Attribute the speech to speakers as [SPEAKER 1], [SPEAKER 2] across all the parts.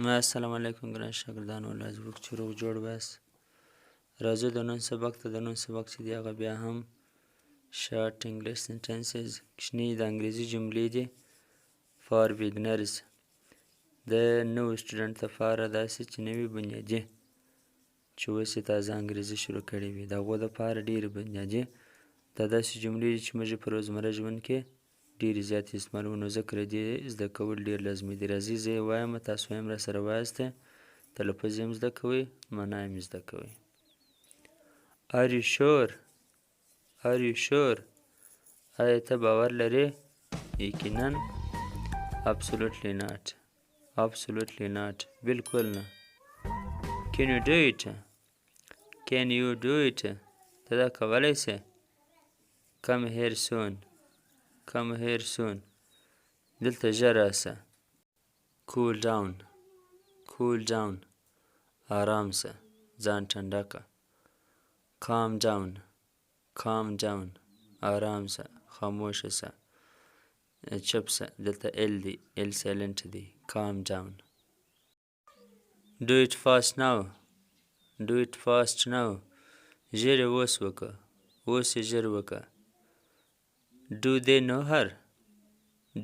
[SPEAKER 1] السلام علیکم ګران شاګردانو الله دې وکړي چې روغ جوړ ویاست. راځو د نن سبق ته. د نن سبق چې دی هغه بیا هم شارټ انګلیش سنټنسز کوچني د انګریزي جملې دي فار بیګنرز د نوي سټوډنټ لپاره داسې چې نوي بنیادي چې اوس یې تازه انګریزي شروع کړې وي د هغو دپاره ډېرې بنیادي دا داسې جملې دي چې موږ یې په روزمره ژوند کې ډېرې زیاتې استعمالوو نو ځکه د دې زده کول ډېر لازمي دي. راځئ زه یې وایم تاسو هم راسره وایاستئ تلفظ یې هم زده کوئ معنا یې هم زده کوئ. Are you sure? Are you sure? آیا ته باور لرې؟ یقینا. Absolutely not. Absolutely not. بالکل نه. Can you do it? Can you do it? ته دا کولی سې؟ Come here soon. Come here soon. دلته ژر راشه. Cool down. Cool down. آرام شه. ځان ټنډه که. Calm down. Calm down. آرام شه. خاموشه شه. چپ شه. دلته ال دی. ال سایلنټ دی. Calm down. Do it fast now. Do it fast now. ژر یې اوس وکړه. اوس یې ژر وکړه. Do they know her?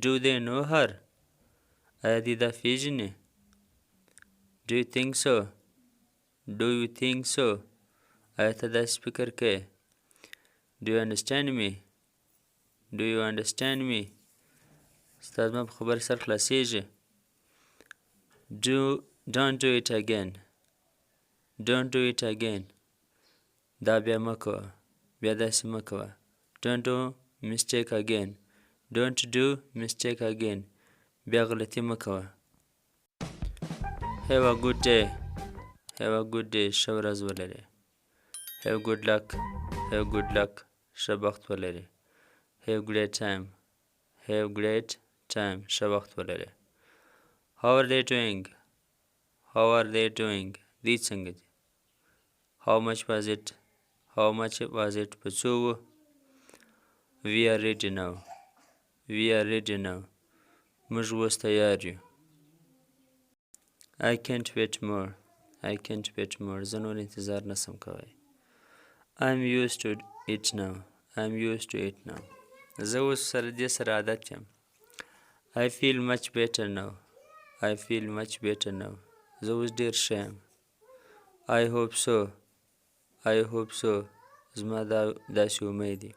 [SPEAKER 1] Do they know her? آیا دوی دا پیژني؟ Do you think so? Do you think so? آیا ته داسې فکر کوې؟ Do you understand me? Do you understand me? ستا زما په خبره سر خلاصېږي. Don't do it again. Don't do it again. دا بیا مه کوه. بیا داسې مه کوه. Don't do mistake again. Don't do mistake again. بیا غلطي مه کوه. Have a good day. Have a good day. ښه ورځ ولرې. Have good luck. Have good luck. ښه بخت ولرې. Have great time. Have great time. ښه وخت ولرې. How are they doing? How are they doing? دوی څنګه دي؟ How much was it? How much was it? په څو و؟ We are ready now. We are ready now. موږ اوس تیار یو. I can't wait more. I can't wait more. زه نور انتظار نشم کولی. I'm used to it now. I'm used to it now. زه اوس سره دې سره عادت یم. I feel much better now. I feel much better now. زه اوس ډېر ښه یم. I hope so. I hope so. زما داسې امید دی.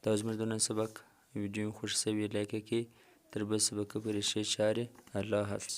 [SPEAKER 1] دا زموږ د نن سبق ویډیو خوښ شوي لایک یې کړئ. تر بل سبقه پورې ښې چارې. الله حافظ.